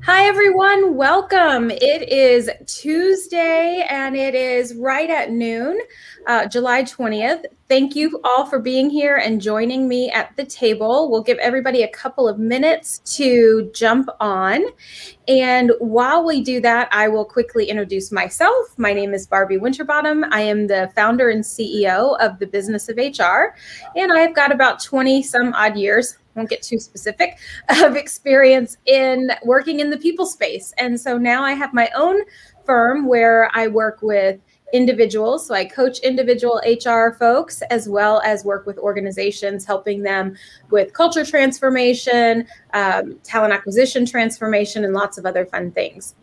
Hi, everyone. Welcome. It is Tuesday and it is right at noon, July 20th. Thank you all for being here and joining me at the table. We'll give everybody a couple of minutes to jump on. And while we do that, I will quickly introduce myself. My name is Barbie Winterbottom. I am the founder and CEO of the Business of HR, and I've got about 20 some odd years, won't get too specific, of experience in working in the people space. And so now I have my own firm where I work with individuals. So I coach individual HR folks as well as work with organizations, helping them with culture transformation, talent acquisition transformation, and lots of other fun things.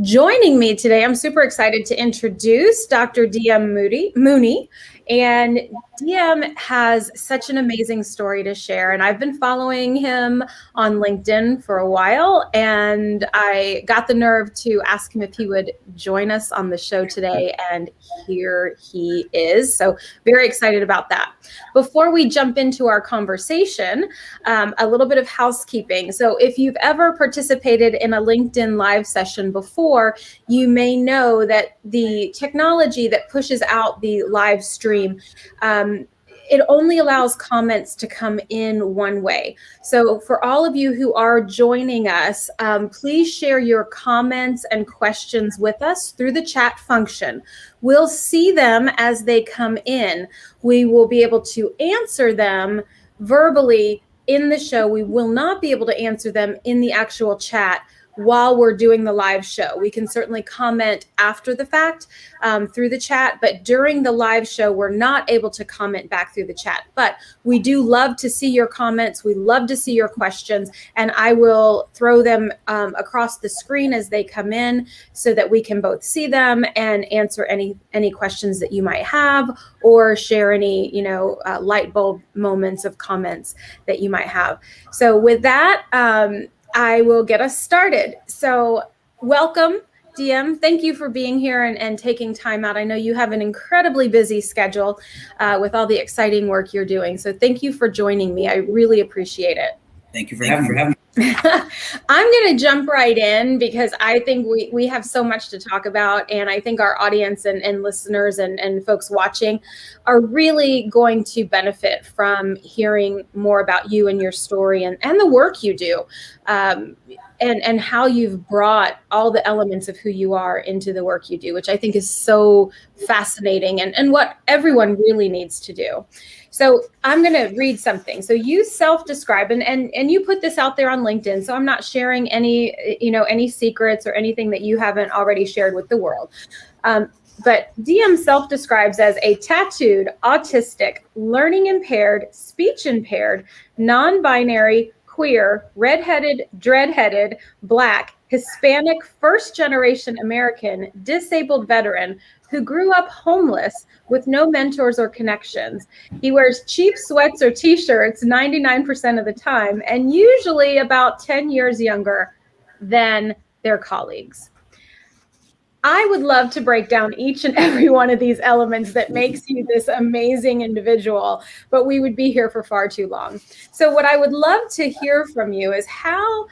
Joining me today, I'm super excited to introduce Dr. Diem Mooney. And Diem has such an amazing story to share. And I've been following him on LinkedIn for a while. And I got the nerve to ask him if he would join us on the show today. And here he is. So very excited about that. Before we jump into our conversation, a little bit of housekeeping. So if you've ever participated in a LinkedIn live session before, you may know that the technology that pushes out the live stream, it only allows comments to come in one way. So for all of you who are joining us, please share your comments and questions with us through the chat function. We'll see them as they come in. We will be able to answer them verbally in the show. We will not be able to answer them in the actual chat while we're doing the live show. We can certainly comment after the fact through the chat, but during the live show, we're not able to comment back through the chat. But we do love to see your comments. We love to see your questions, and I will throw them across the screen as they come in so that we can both see them and answer any questions that you might have, or share any light bulb moments of comments that you might have. So with that, I will get us started. So welcome, Diem. Thank you for being here and taking time out. I know you have an incredibly busy schedule with all the exciting work you're doing. So thank you for joining me. I really appreciate it. Thank you for having me. I'm going to jump right in because I think we have so much to talk about. And I think our audience and listeners and folks watching are really going to benefit from hearing more about you and your story and the work you do. And how you've brought all the elements of who you are into the work you do, which I think is so fascinating and what everyone really needs to do. So I'm going to read something. So you self-describe, and you put this out there on LinkedIn. So I'm not sharing any secrets or anything that you haven't already shared with the world. But Diem self-describes as a tattooed, autistic, learning impaired, speech impaired, non-binary, queer, redheaded, dreadheaded, Black, Hispanic, first-generation American, disabled veteran who grew up homeless with no mentors or connections. He wears cheap sweats or t-shirts 99% of the time, and usually about 10 years younger than their colleagues. I would love to break down each and every one of these elements that makes you this amazing individual, but we would be here for far too long. So what I would love to hear from you is how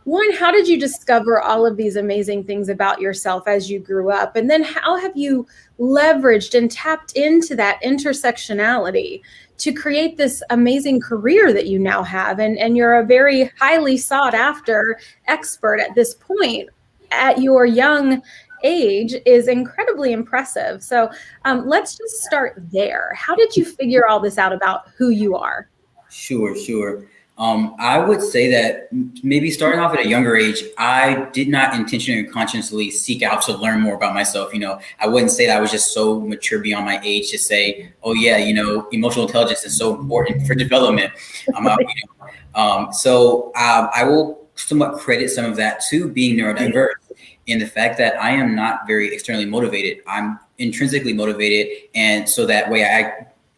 did you discover all of these amazing things about yourself as you grew up? And then how have you leveraged and tapped into that intersectionality to create this amazing career that you now have? And you're a very highly sought after expert at this point at your young age is incredibly impressive. So let's just start there. How did you figure all this out about who you are? Sure. I would say that maybe starting off at a younger age, I did not intentionally or consciously seek out to learn more about myself. I wouldn't say that I was just so mature beyond my age to say, oh yeah, emotional intelligence is so important for development. So I will somewhat credit some of that to being neurodiverse and the fact that I am not very externally motivated. I'm intrinsically motivated. And so that way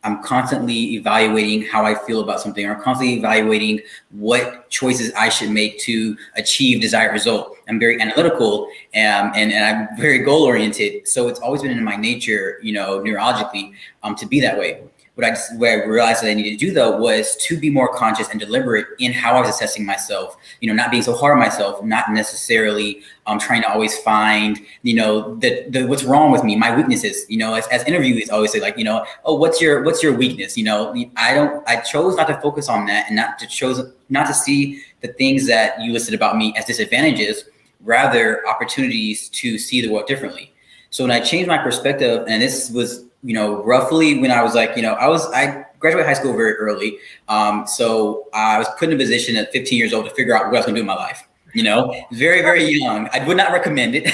I'm constantly evaluating how I feel about something, or constantly evaluating what choices I should make to achieve desired result. I'm very analytical and I'm very goal oriented. So it's always been in my nature, neurologically, to be that way. what I realized that I needed to do though was to be more conscious and deliberate in how I was assessing myself. Not being so hard on myself, not necessarily trying to always find the what's wrong with me, my weaknesses. As interviewees always say, like, oh, what's your weakness? I chose not to focus on that and not to see the things that you listed about me as disadvantages, rather opportunities to see the world differently. So when I changed my perspective, and this was, roughly when I was like, I graduated high school very early. So I was put in a position at 15 years old to figure out what I was gonna do in my life. Very, very young. I would not recommend it.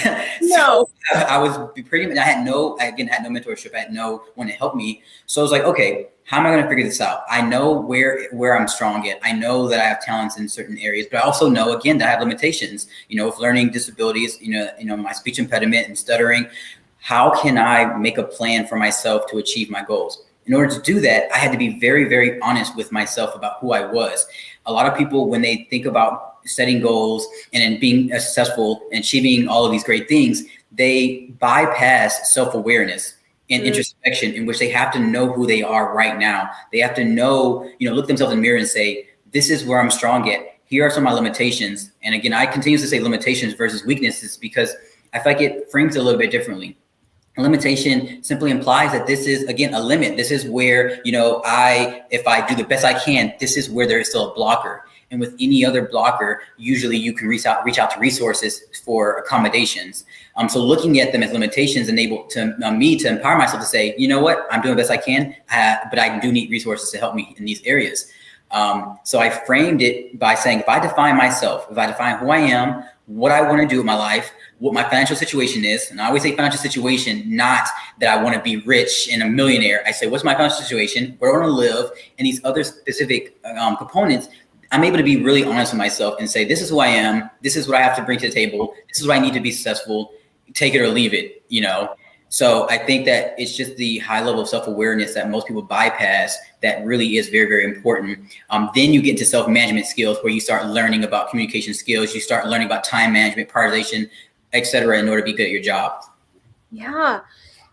No. So I was pretty much, I had no mentorship. I had no one to help me. So I was like, okay, how am I going to figure this out? I know where I'm strong at. I know that I have talents in certain areas, but I also know, again, that I have limitations, with learning disabilities, my speech impediment and stuttering. How can I make a plan for myself to achieve my goals? In order to do that, I had to be very, very honest with myself about who I was. A lot of people, when they think about setting goals and then being successful and achieving all of these great things, they bypass self-awareness and introspection, in which they have to know who they are right now. They have to know, look themselves in the mirror and say, this is where I'm strong at. Here are some of my limitations. And again, I continue to say limitations versus weaknesses because I feel like it frames it a little bit differently. A limitation simply implies that this is, again, a limit. This is where, if I do the best I can, this is where there is still a blocker. And with any other blocker, usually you can reach out to resources for accommodations. So looking at them as limitations enable me to empower myself to say, you know what, I'm doing the best I can, but I do need resources to help me in these areas. So I framed it by saying, if I define myself, if I define who I am, what I want to do in my life, what my financial situation is, and I always say financial situation, not that I want to be rich and a millionaire. I say, what's my financial situation, where I want to live, and these other specific components. I'm able to be really honest with myself and say, this is who I am. This is what I have to bring to the table. This is what I need to be successful. Take it or leave it, So I think that it's just the high level of self-awareness that most people bypass that really is very, very important. Then you get into self-management skills where you start learning about communication skills. You start learning about time management, prioritization, et cetera, in order to be good at your job. Yeah.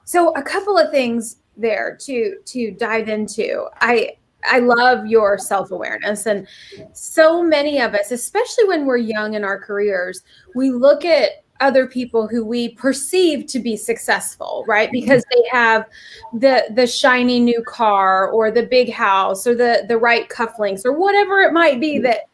So a couple of things there to dive into. I love your self-awareness, and so many of us, especially when we're young in our careers, we look at other people who we perceive to be successful, right? Because they have the shiny new car or the big house or the right cufflinks or whatever it might be that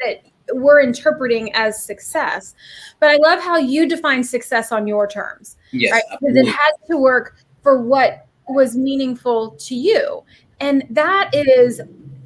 we're interpreting as success. But I love how you define success on your terms, yes, right? Because it has to work for what was meaningful to you. And that is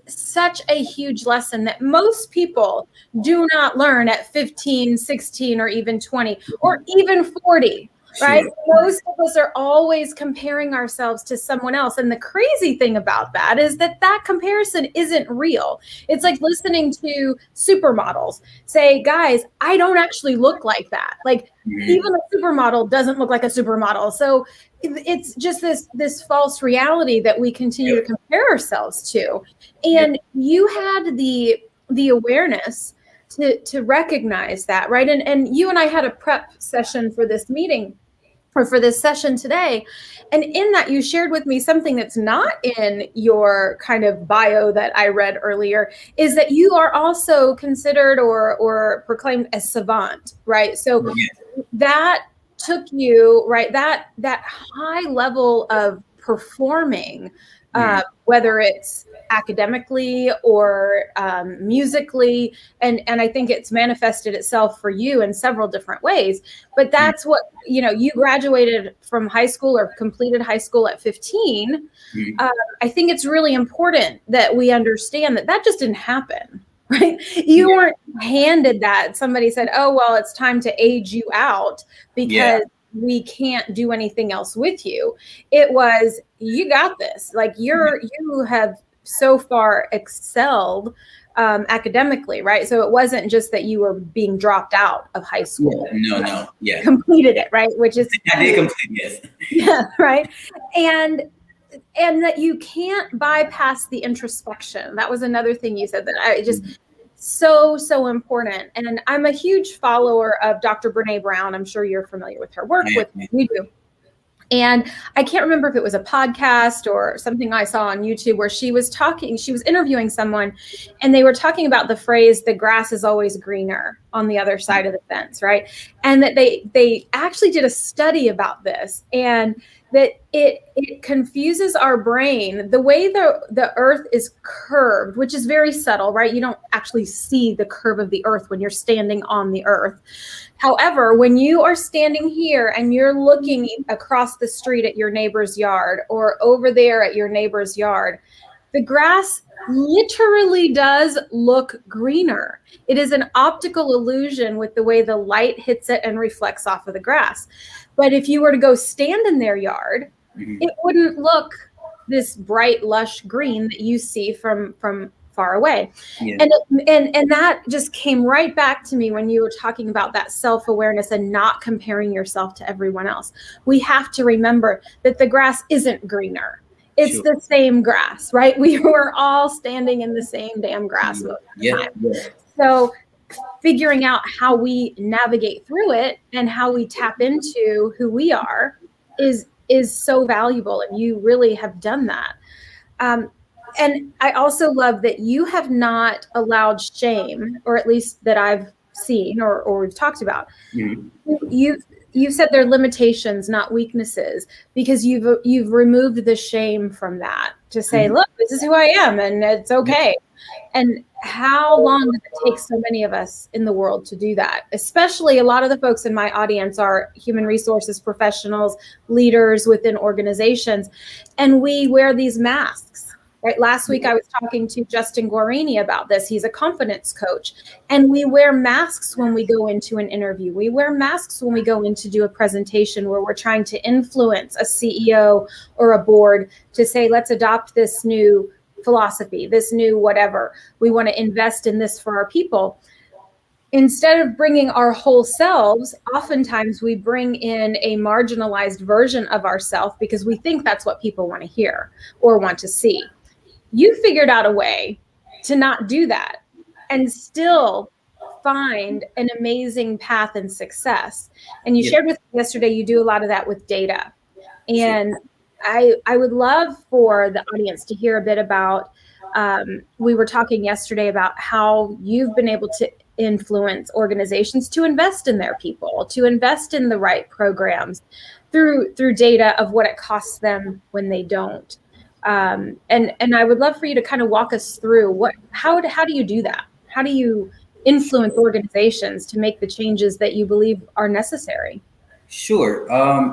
such a huge lesson that most people do not learn at 15, 16, or even 20, or even 40, right? Sure. Most of us are always comparing ourselves to someone else. And the crazy thing about that is that comparison isn't real. It's like listening to supermodels say, guys, I don't actually look like that. Like, even a supermodel doesn't look like a supermodel. So it's just this false reality that we continue to compare ourselves to. And you had the awareness to recognize that, right? And you and I had a prep session for this meeting, or for this session today. And in that, you shared with me something that's not in your kind of bio that I read earlier, is that you are also considered or proclaimed as savant, right? So that took you, right, that high level of performing, whether it's academically or musically, and I think it's manifested itself for you in several different ways. But that's what, you graduated from high school or completed high school at 15. I think it's really important that we understand that just didn't happen, right? You weren't handed that. Somebody said, oh, well, it's time to age you out because we can't do anything else with you. It was, you got this. Like, you have so far excelled academically, right? So it wasn't just that you were being dropped out of high school. Completed it, right? Which is I did complete, yes. Yeah, right. And that you can't bypass the introspection. That was another thing you said that I just so important. And I'm a huge follower of Dr. Brene Brown. I'm sure you're familiar with her work. You do. And I can't remember if it was a podcast or something I saw on YouTube where she was interviewing someone, and they were talking about the phrase, the grass is always greener on the other side of the fence, right? And that they actually did a study about this, and that it confuses our brain. The way the earth is curved, which is very subtle, right? You don't actually see the curve of the earth when you're standing on the earth. However, when you are standing here and you're looking across the street at your neighbor's yard or over there at your neighbor's yard, the grass literally does look greener. It is an optical illusion with the way the light hits it and reflects off of the grass. But if you were to go stand in their yard, it wouldn't look this bright, lush green that you see from far away. Yeah. And that just came right back to me when you were talking about that self-awareness and not comparing yourself to everyone else. We have to remember that the grass isn't greener. It's the same grass, right? We were all standing in the same damn grass most of the time. Yeah. So figuring out how we navigate through it and how we tap into who we are is so valuable. And you really have done that. And I also love that you have not allowed shame, or at least that I've seen or we've talked about. You've said they're limitations, not weaknesses, because you've removed the shame from that to say, look, this is who I am and it's okay. And how long does it take so many of us in the world to do that? Especially a lot of the folks in my audience are human resources professionals, leaders within organizations, and we wear these masks. Right. Last week, I was talking to Justin Guarini about this. He's a confidence coach, and we wear masks when we go into an interview. We wear masks when we go in to do a presentation where we're trying to influence a CEO or a board to say, let's adopt this new philosophy, this new whatever. We want to invest in this for our people. Instead of bringing our whole selves, oftentimes we bring in a marginalized version of ourselves because we think that's what people want to hear or want to see. You figured out a way to not do that and still find an amazing path and success. And you shared with me yesterday, you do a lot of that with data. And I would love for the audience to hear a bit about, we were talking yesterday about how you've been able to influence organizations to invest in their people, to invest in the right programs through data of what it costs them when they don't. And I would love for you to kind of walk us through how do you do that? How do you influence organizations to make the changes that you believe are necessary? Sure.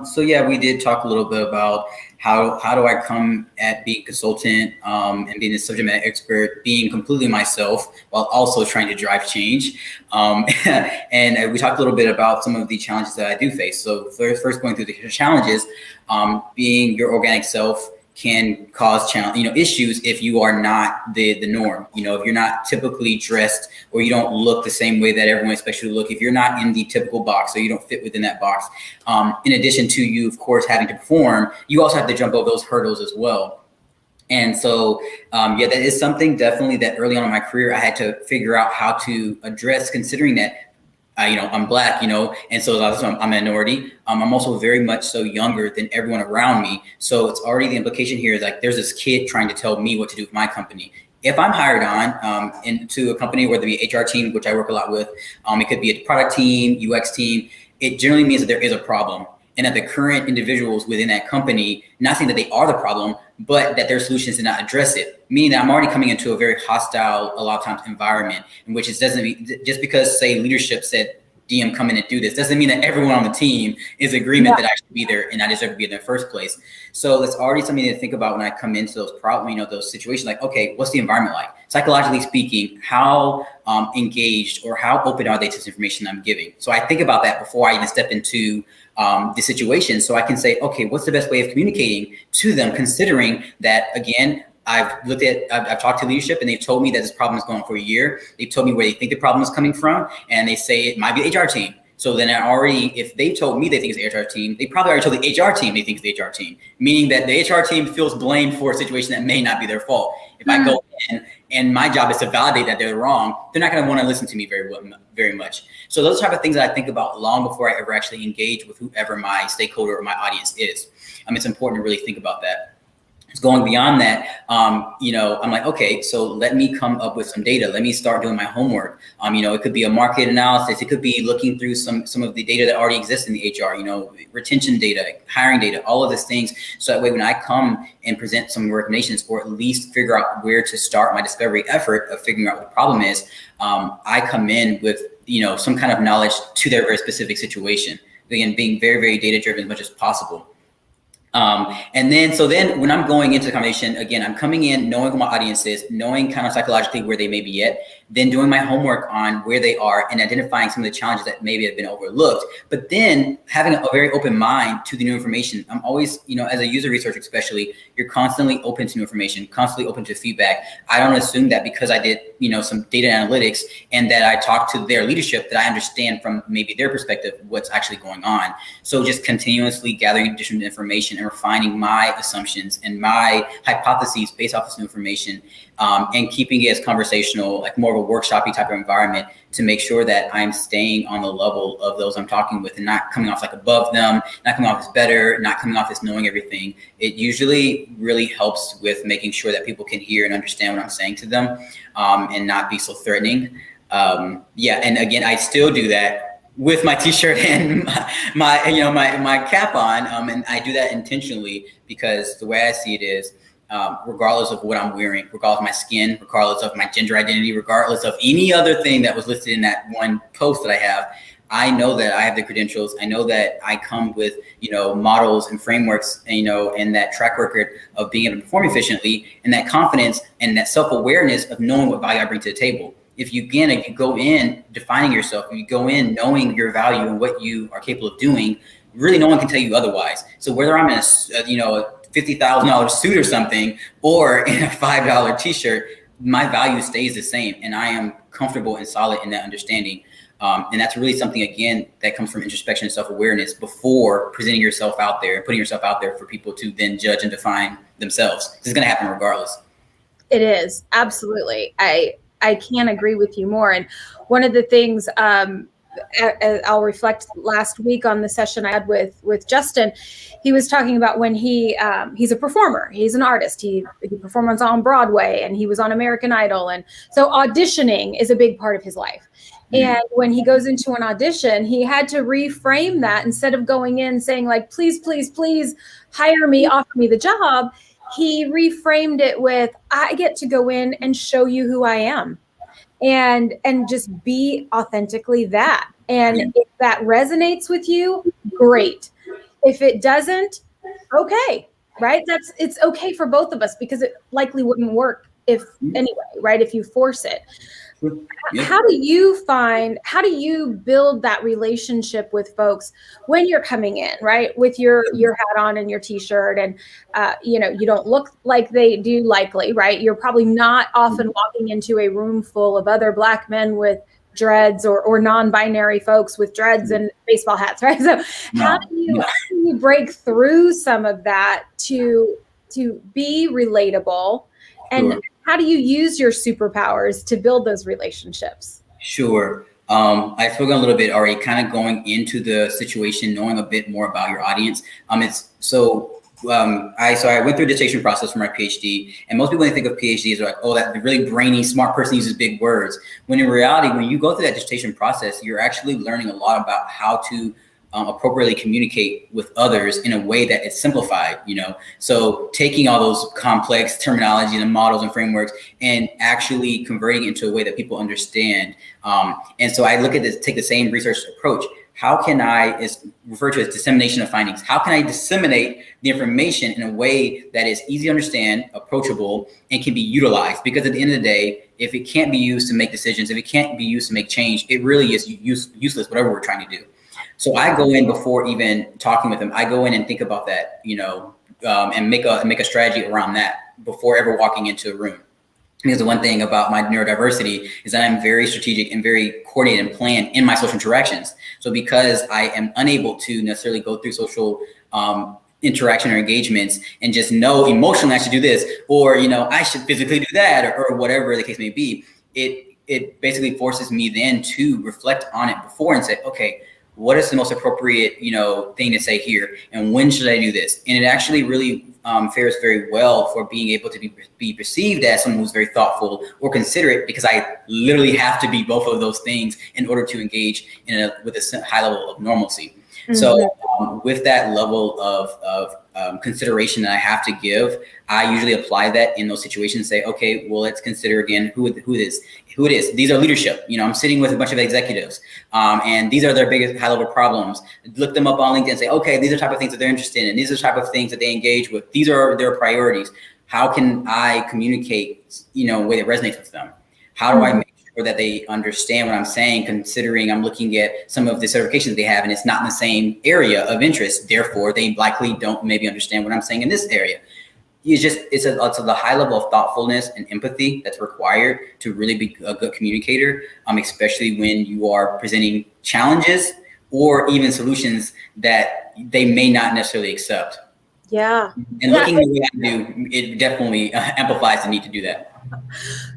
So yeah, we did talk a little bit about how do I come at being a consultant and being a subject matter expert, being completely myself while also trying to drive change. And we talked a little bit about some of the challenges that I do face. So first going through the challenges, being your organic self can cause issues if you are not the norm. If you're not typically dressed or you don't look the same way that everyone expects you to look, if you're not in the typical box or you don't fit within that box. In addition to you, of course, having to perform, you also have to jump over those hurdles as well. And so, that is something definitely that early on in my career, I had to figure out how to address, considering that I'm Black, and so I'm a minority. I'm also very much so younger than everyone around me. So it's already the implication here is like there's this kid trying to tell me what to do with my company. If I'm hired on into a company, whether it be HR team, which I work a lot with, it could be a product team, UX team, it generally means that there is a problem. And that the current individuals within that company, not saying that they are the problem, but that their solutions did not address it. Meaning that I'm already coming into a very hostile, a lot of times, environment in which it doesn't mean, just because, say, leadership said, Diem, come in and do this, doesn't mean that everyone on the team is agreement that I should be there and I deserve to be in the first place. So that's already something to think about when I come into those problems, those situations. Like, okay, what's the environment like? Psychologically speaking, how engaged or how open are they to this information I'm giving? So I think about that before I even step into the situation, so I can say, okay, what's the best way of communicating to them, considering that, again, I've talked to leadership and they've told me that this problem is going on for a year. They've told me where they think the problem is coming from, and they say it might be the HR team. So then if they told me they think it's the HR team, they probably already told the HR team they think it's the HR team, meaning that the HR team feels blamed for a situation that may not be their fault. If I go in and my job is to validate that they're wrong, they're not going to want to listen to me very much. So those type of things that I think about long before I ever actually engage with whoever my stakeholder or my audience is. It's important to really think about that. Going beyond that, I'm like, okay, so let me come up with some data. Let me start doing my homework. It could be a market analysis. It could be looking through some of the data that already exists in the HR, retention data, hiring data, all of these things. So that way, when I come and present some recommendations, or at least figure out where to start my discovery effort of figuring out what the problem is, I come in with, some kind of knowledge to their very specific situation. Again, being very, very data driven as much as possible. And then when I'm going into the conversation, again, I'm coming in knowing who my audience is, knowing kind of psychologically where they may be at, then doing my homework on where they are and identifying some of the challenges that maybe have been overlooked, but then having a very open mind to the new information. I'm always, as a user researcher especially, you're constantly open to new information, constantly open to feedback. I don't assume that because I did, some data analytics and that I talked to their leadership that I understand from maybe their perspective what's actually going on. So just continuously gathering additional information and refining my assumptions and my hypotheses based off this new information, and keeping it as conversational, like more of a workshopy type of environment, to make sure that I'm staying on the level of those I'm talking with and not coming off like above them, not coming off as better, not coming off as knowing everything. It usually really helps with making sure that people can hear and understand what I'm saying to them, and not be so threatening. And again, I still do that with my t-shirt and my cap on, and I do that intentionally because the way I see it is, regardless of what I'm wearing, regardless of my skin, regardless of my gender identity, regardless of any other thing that was listed in that one post that I have, I know that I have the credentials. I know that I come with, models and frameworks, and that track record of being able to perform efficiently, and that confidence and that self-awareness of knowing what value I bring to the table. If you go in defining yourself, if you go in knowing your value and what you are capable of doing, really no one can tell you otherwise. So whether I'm in a $50,000 suit or something, or in a $5 t-shirt, my value stays the same, and I am comfortable and solid in that understanding. And that's really something, again, that comes from introspection and self-awareness before presenting yourself out there and putting yourself out there for people to then judge and define themselves. It's going to happen regardless. It is, absolutely. I can't agree with you more. And one of the things, I'll reflect last week on the session I had with Justin, he was talking about when he's a performer, he's an artist, he performs on Broadway, and he was on American Idol. And so auditioning is a big part of his life. And when he goes into an audition, he had to reframe that. Instead of going in saying like, please, please, please hire me, offer me the job, he reframed it with, I get to go in and show you who I am, and just be authentically that. And if that resonates with you, great. If it doesn't, okay, right? It's okay for both of us, because it likely wouldn't work if you force it. Yeah. How do you build that relationship with folks when you're coming in, right, with your hat on and your t-shirt, and you don't look like they do, likely, right? You're probably not often walking into a room full of other Black men with dreads, or non-binary folks with dreads and baseball hats, right? So how do you break through some of that to be relatable, and how do you use your superpowers to build those relationships? Sure. I've spoken a little bit already, kind of going into the situation, knowing a bit more about your audience. I went through a dissertation process for my PhD, and most people, when they think of PhDs, are like, oh, that really brainy, smart person uses big words. When in reality, when you go through that dissertation process, you're actually learning a lot about how to appropriately communicate with others in a way that is simplified, So taking all those complex terminology and models and frameworks and actually converting it into a way that people understand. And so I look at this, take the same research approach. How can it's referred to as dissemination of findings. How can I disseminate the information in a way that is easy to understand, approachable, and can be utilized? Because at the end of the day, if it can't be used to make decisions, if it can't be used to make change, it really is useless, whatever we're trying to do. So I go in before even talking with them. I go in and think about that, and make a strategy around that before ever walking into a room. Because the one thing about my neurodiversity is that I'm very strategic and very coordinated and planned in my social interactions. So because I am unable to necessarily go through social interaction or engagements and just know emotionally I should do this, or, I should physically do that, or whatever the case may be. It basically forces me then to reflect on it before and say, okay, what is the most appropriate, thing to say here? And when should I do this? And it actually really fares very well for being able to be perceived as someone who's very thoughtful or considerate, because I literally have to be both of those things in order to engage with a high level of normalcy. Mm-hmm. So with that level of consideration that I have to give, I usually apply that in those situations. Say, okay, well, let's consider again who it is. These are leadership. I'm sitting with a bunch of executives, and these are their biggest high-level problems. Look them up on LinkedIn and say, okay, these are the type of things that they're interested in. These are the type of things that they engage with. These are their priorities. How can I communicate, in a way that resonates with them? How do I make sure that they understand what I'm saying, considering I'm looking at some of the certifications they have and it's not in the same area of interest. Therefore, they likely don't maybe understand what I'm saying in this area. It's the high level of thoughtfulness and empathy that's required to really be a good communicator, especially when you are presenting challenges or even solutions that they may not necessarily accept. Yeah. And looking the way I do, it definitely amplifies the need to do that.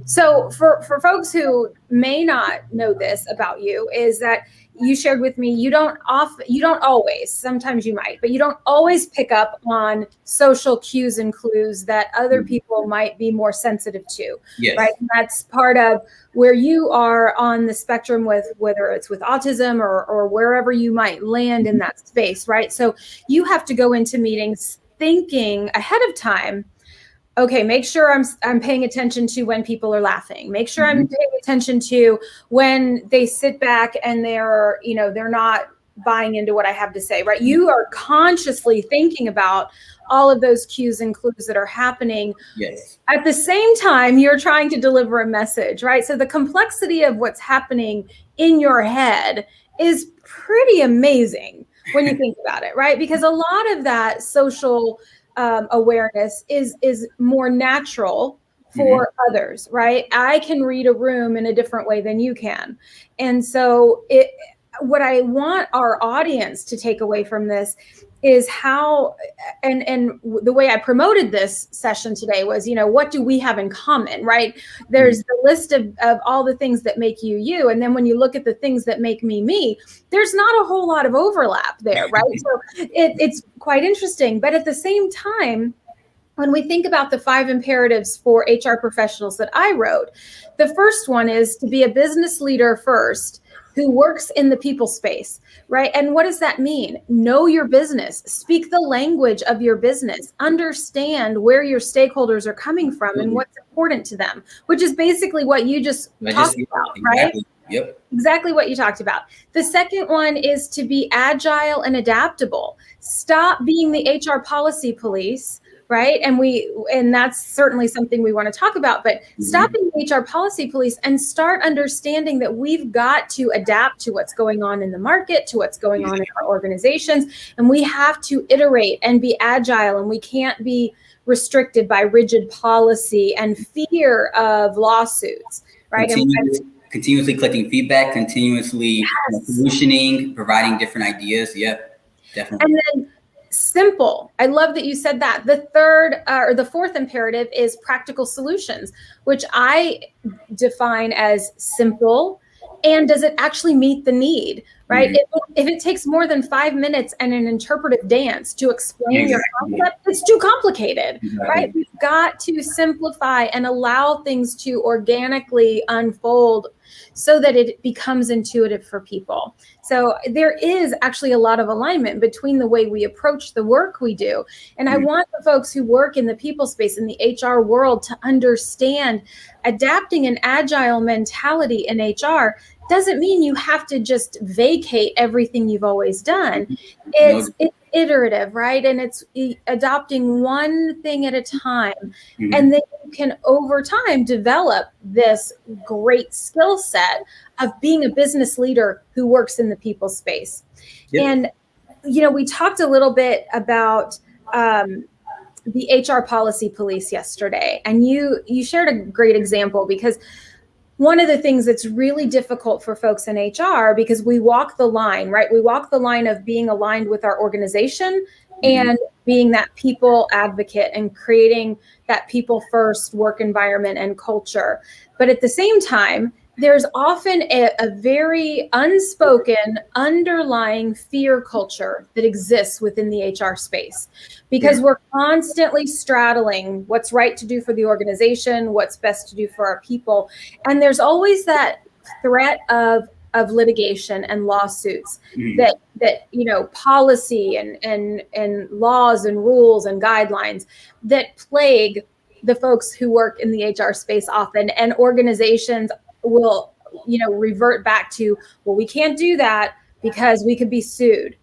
So for folks who may not know this about you, is that you shared with me, you don't always, sometimes you might, but you don't always pick up on social cues and clues that other people might be more sensitive to. Yes. Right? And that's part of where you are on the spectrum with, whether it's with autism or wherever you might land in that space, right? So you have to go into meetings thinking ahead of time, okay, make sure I'm paying attention to when people are laughing. Make sure I'm paying attention to when they sit back and they're not buying into what I have to say, right? You are consciously thinking about all of those cues and clues that are happening. Yes. At the same time, you're trying to deliver a message, right? So the complexity of what's happening in your head is pretty amazing when you think about it, right? Because a lot of that social awareness is more natural for others, right? I can read a room in a different way than you can. And so what I want our audience to take away from this is how, and the way I promoted this session today was, what do we have in common, right? There's the list of all the things that make you, you. And then when you look at the things that make me, me, there's not a whole lot of overlap there, right? So it's quite interesting. But at the same time, when we think about the 5 imperatives for HR professionals that I wrote, the first one is to be a business leader first, who works in the people space, right? And what does that mean? Know your business, speak the language of your business, understand where your stakeholders are coming from and what's important to them, which is basically what you just talked about, right? Yep. Exactly what you talked about. The second one is to be agile and adaptable. Stop being the HR policy police, right? And that's certainly something we want to talk about, but stop being the HR policy police and start understanding that we've got to adapt to what's going on in the market, to what's going on in our organizations. And we have to iterate and be agile, and we can't be restricted by rigid policy and fear of lawsuits, right? Continuously collecting feedback, continuously solutioning, providing different ideas. Yep, definitely. And then simple. I love that you said that. The third or the fourth imperative is practical solutions, which I define as simple. And does it actually meet the need, right? If it takes more than 5 minutes and an interpretive dance to explain your concept, it's too complicated, right? We've got to simplify and allow things to organically unfold so that it becomes intuitive for people. So there is actually a lot of alignment between the way we approach the work we do. And I want the folks who work in the people space, in the HR world, to understand adapting an agile mentality in HR doesn't mean you have to just vacate everything you've always done. It's iterative, right? And it's adopting one thing at a time. And then you can, over time, develop this great skill set of being a business leader who works in the people space. And, we talked a little bit about the HR policy police yesterday, and you shared a great example, because one of the things that's really difficult for folks in HR, because we walk the line, right? We walk the line of being aligned with our organization and being that people advocate and creating that people first work environment and culture. But at the same time, there's often a very unspoken underlying fear culture that exists within the HR space, because we're constantly straddling what's right to do for the organization, what's best to do for our people. And there's always that threat of litigation and lawsuits, that policy and laws and rules and guidelines that plague the folks who work in the HR space often, and organizations will revert back to, well, we can't do that because we could be sued.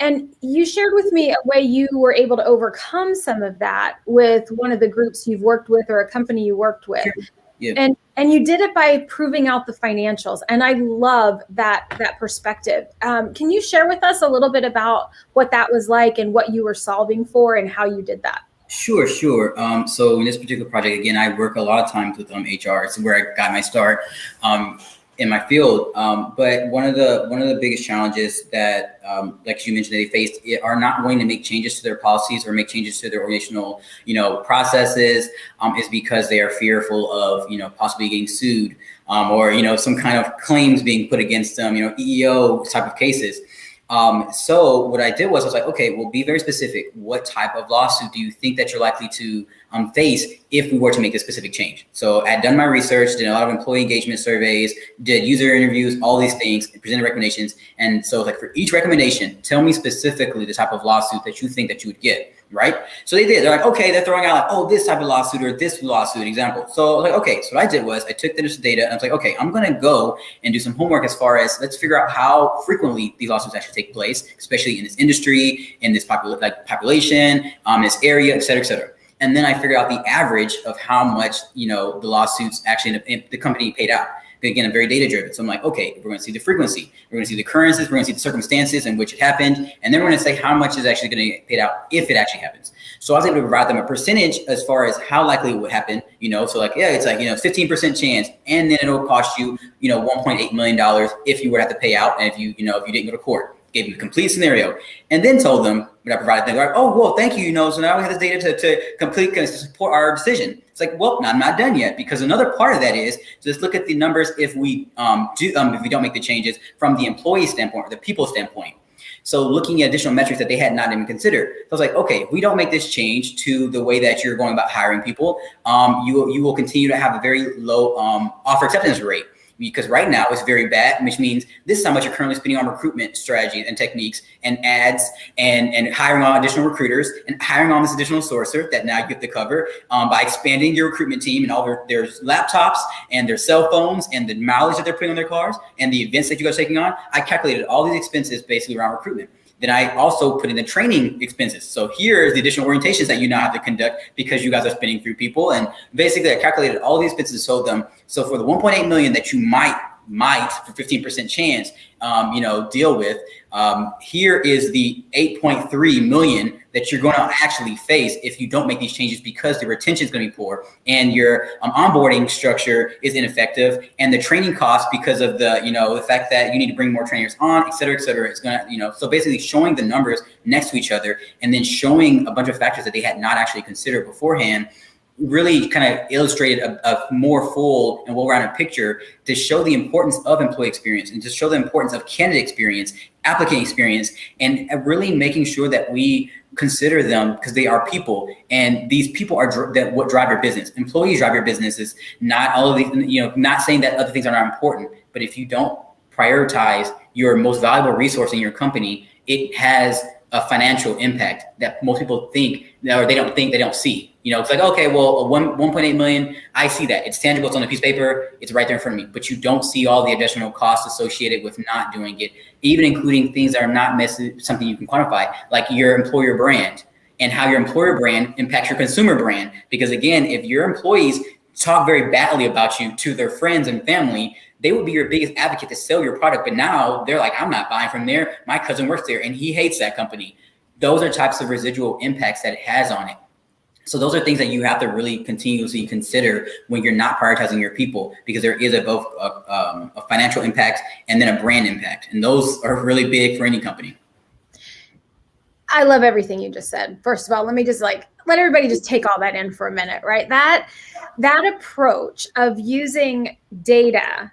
And you shared with me a way you were able to overcome some of that with one of the groups you've worked with, or a company you worked with. Sure. Yeah. And you did it by proving out the financials. And I love that perspective. Can you share with us a little bit about what that was like and what you were solving for and how you did that? Sure. So in this particular project, again, I work a lot of times with HR. It's where I got my start in my field. But one of the biggest challenges that, like you mentioned, they faced are not willing to make changes to their policies or make changes to their organizational, processes, is because they are fearful of, possibly getting sued, or, some kind of claims being put against them, EEO type of cases. So what I did was I was like, okay, well, be very specific. What type of lawsuit do you think that you're likely to face if we were to make a specific change? So I had done my research, did a lot of employee engagement surveys, did user interviews, all these things, presented recommendations. And so like for each recommendation, tell me specifically the type of lawsuit that you think that you would get. Right. So they did. They're like, okay, they're throwing out like, oh, this type of lawsuit or this lawsuit example. So I was like, okay, so what I did was I took this data and I was like, okay, I'm going to go and do some homework as far as let's figure out how frequently these lawsuits actually take place, especially in this industry, in this population, this area, et cetera, et cetera. And then I figured out the average of how much, the lawsuits actually the company paid out. Again, I'm very data driven. So I'm like, okay, we're going to see the frequency, we're going to see the occurrences, we're going to see the circumstances in which it happened. And then we're going to say how much is actually going to get paid out if it actually happens. So I was able to provide them a percentage as far as how likely it would happen, so like, yeah, it's like, 15% chance. And then it'll cost you, $1.8 million if you were to have to pay out. And if you didn't go to court. Gave them a complete scenario, and then told them what I provided them. They're like, oh, well, thank you. So now we have this data to support our decision. It's like, well, I'm not done yet, because another part of that is just look at the numbers if we if we don't make the changes from the employee standpoint or the people standpoint. So looking at additional metrics that they had not even considered. So I was like, okay, if we don't make this change to the way that you're going about hiring people, you will continue to have a very low offer acceptance rate. Because right now it's very bad, which means this is how much you're currently spending on recruitment strategies and techniques and ads and hiring on additional recruiters and hiring on this additional sourcer that now you have to cover by expanding your recruitment team and all their laptops and their cell phones and the mileage that they're putting on their cars and the events that you guys are taking on. I calculated all these expenses basically around recruitment. Then I also put in the training expenses. So here's the additional orientations that you now have to conduct because you guys are spending through people. And basically I calculated all these expenses, sold them. So for the 1.8 million that you might for 15% chance, deal with, here is the 8.3 million that you're going to actually face if you don't make these changes, because the retention is going to be poor and your onboarding structure is ineffective, and the training costs because of the fact that you need to bring more trainers on, et cetera, it's going to, so basically showing the numbers next to each other and then showing a bunch of factors that they had not actually considered beforehand really kind of illustrated a more full and well-rounded picture to show the importance of employee experience and to show the importance of candidate experience, applicant experience, and really making sure that we consider them because they are people, and these people are what drive your business. Employees drive your businesses, not all of these, not saying that other things are not important, but if you don't prioritize your most valuable resource in your company, it has a financial impact that most people think, or they don't see. It's like, okay, well, 1.8 million, I see that. It's tangible, it's on a piece of paper, it's right there in front of me. But you don't see all the additional costs associated with not doing it, even including things that are not something you can quantify, like your employer brand and how your employer brand impacts your consumer brand. Because again, if your employees talk very badly about you to their friends and family, they would be your biggest advocate to sell your product. But now they're like, I'm not buying from there. My cousin works there and he hates that company. Those are types of residual impacts that it has on it. So those are things that you have to really continuously consider when you're not prioritizing your people, because there is both a financial impact and then a brand impact. And those are really big for any company. I love everything you just said. First of all, let me just let everybody just take all that in for a minute, right? That approach of using data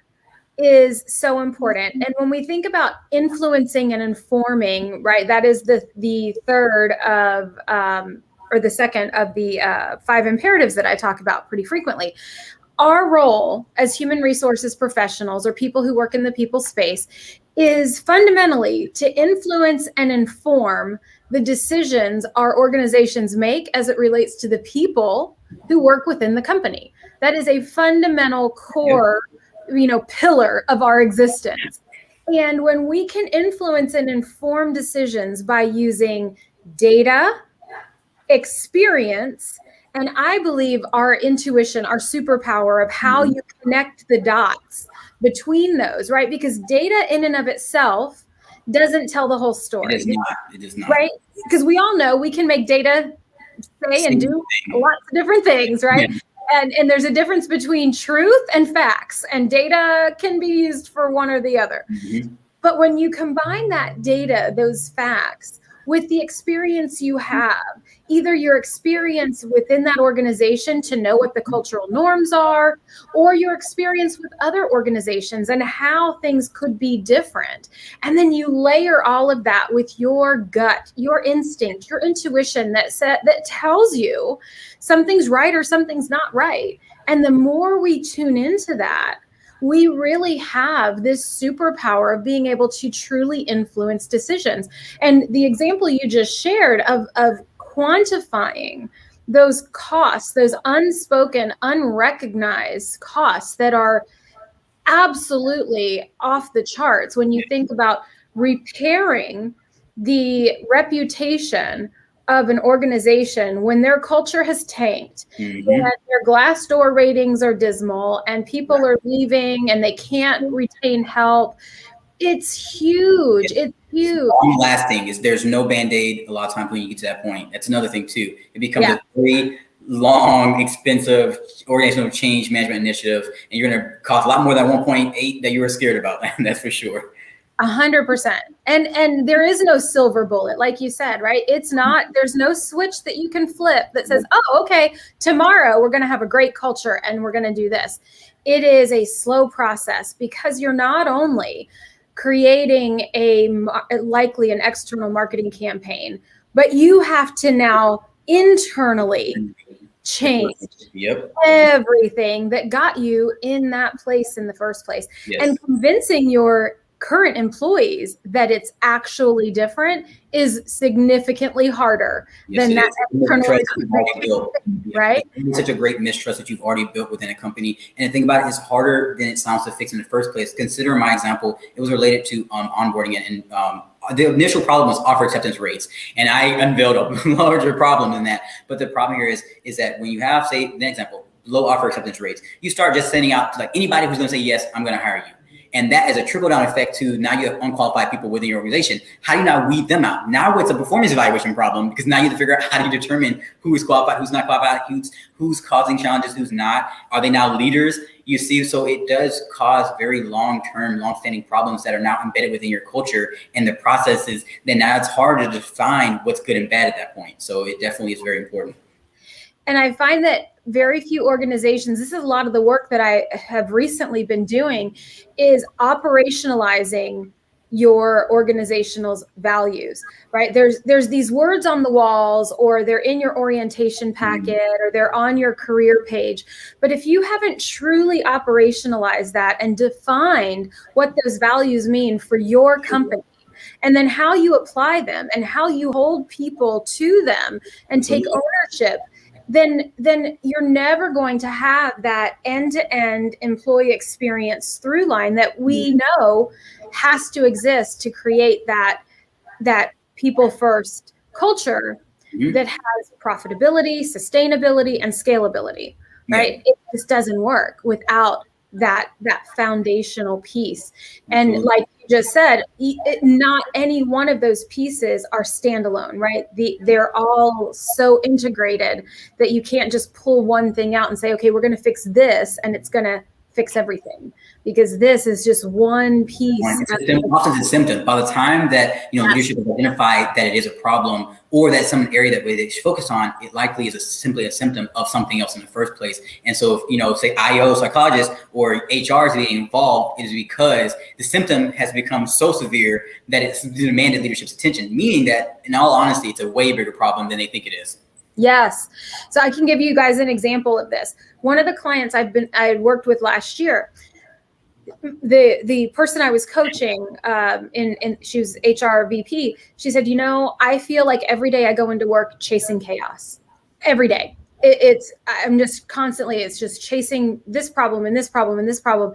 is so important. And when we think about influencing and informing, right, that is the third of or the second of the 5 imperatives that I talk about pretty frequently. Our role as human resources professionals or people who work in the people space is fundamentally to influence and inform the decisions our organizations make as it relates to the people who work within the company. That is a fundamental core, pillar of our existence. And when we can influence and inform decisions by using data, experience, and I believe our intuition, our superpower of how you connect the dots between those, right? Because data in and of itself doesn't tell the whole story. It does not. Right? Because we all know we can make data say and do lots of different things, right? Yeah. And there's a difference between truth and facts, and data can be used for one or the other. Mm-hmm. But when you combine that data, those facts, with the experience you have, either your experience within that organization to know what the cultural norms are, or your experience with other organizations and how things could be different. And then you layer all of that with your gut, your instinct, your intuition that tells you something's right or something's not right. And the more we tune into that, we really have this superpower of being able to truly influence decisions. And the example you just shared of quantifying those costs, those unspoken, unrecognized costs that are absolutely off the charts when you think about repairing the reputation of an organization when their culture has tanked, mm-hmm. and their Glassdoor ratings are dismal and people are leaving and they can't retain help. It's huge. It's huge. Long lasting is there's no Band-Aid a lot of times when you get to that point. That's another thing too. It becomes a very long, expensive organizational change management initiative, and you're going to cost a lot more than 1.8 that you were scared about. That's for sure. 100%. And there is no silver bullet, like you said, right? It's not, there's no switch that you can flip that says, oh, okay, tomorrow we're going to have a great culture and we're going to do this. It is a slow process because you're not only creating likely an external marketing campaign, but you have to now internally change everything that got you in that place in the first place. Yes. And convincing your current employees that it's actually different is significantly harder than that external, right? It's such a great mistrust that you've already built within a company. And the thing about it is harder than it sounds to fix in the first place. Consider my example, it was related to onboarding and the initial problem was offer acceptance rates. And I unveiled a larger problem than that. But the problem here is that when you have, say, an example, low offer acceptance rates, you start just sending out to like anybody who's going to say, yes, I'm going to hire you. And that is a trickle-down effect to now you have unqualified people within your organization. How do you now weed them out? Now it's a performance evaluation problem because now you have to figure out how do you determine who is qualified, who's not qualified, who's causing challenges, who's not. Are they now leaders? You see, so it does cause very long-term, long-standing problems that are now embedded within your culture and the processes. Then now it's hard to define what's good and bad at that point. So it definitely is very important. And I find that very few organizations, this is a lot of the work that I have recently been doing, is operationalizing your organizational's values, right? There's these words on the walls, or they're in your orientation packet, or they're on your career page. But if you haven't truly operationalized that and defined what those values mean for your company, and then how you apply them and how you hold people to them and take ownership, then you're never going to have that end-to-end employee experience through line that we know has to exist to create that people first culture that has profitability, sustainability, and scalability, right? It just doesn't work without that foundational piece. And like you just said, not any one of those pieces are standalone, right? They're all so integrated that you can't just pull one thing out and say, okay, we're going to fix this and it's going to fix everything, because this is just one piece. Often it's a symptom. By the time that leadership has identified that it is a problem, or that some area that they should focus on, it likely is simply a symptom of something else in the first place. And so, if say IO, psychologist, or HR is being involved, it is because the symptom has become so severe that it's demanded leadership's attention. Meaning that, in all honesty, it's a way bigger problem than they think it is. Yes. So I can give you guys an example of this. One of the clients I had worked with last year, the person I was coaching, she was HR VP. She said, I feel like every day I go into work chasing chaos. Every day. I'm just constantly, it's just chasing this problem and this problem and this problem.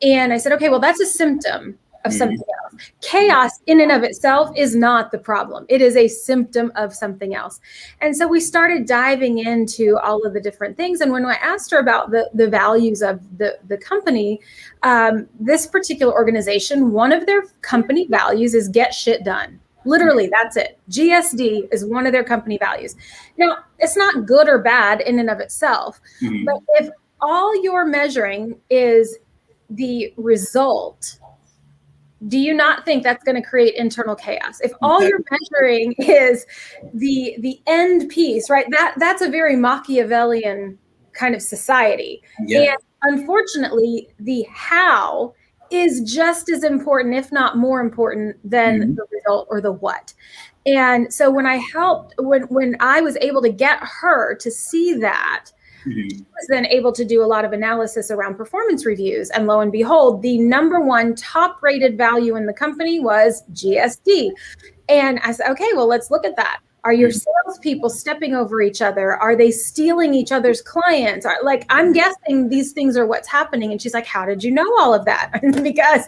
And I said, okay, well, that's a symptom of something else. Chaos in and of itself is not the problem. It is a symptom of something else. And so we started diving into all of the different things. And when I asked her about the values of the company, this particular organization, one of their company values is get shit done. Literally, that's it. GSD is one of their company values. Now, it's not good or bad in and of itself, but if all you're measuring is the result, do you not think that's going to create internal chaos? If all you're measuring is the end piece, right? That's a very Machiavellian kind of society. Yeah. And unfortunately, the how is just as important, if not more important, than the result or the what. And so when I was able to get her to see that, she was then able to do a lot of analysis around performance reviews. And lo and behold, the number one top rated value in the company was GSD. And I said, okay, well, let's look at that. Are your salespeople stepping over each other? Are they stealing each other's clients? I'm guessing these things are what's happening. And she's like, how did you know all of that? Because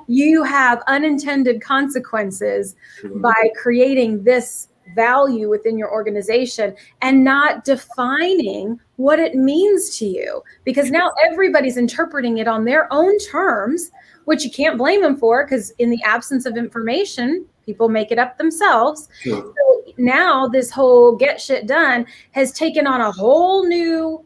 you have unintended consequences by creating this value within your organization and not defining what it means to you, because now everybody's interpreting it on their own terms, which you can't blame them for, because in the absence of information, people make it up themselves. So now this whole get shit done has taken on a whole new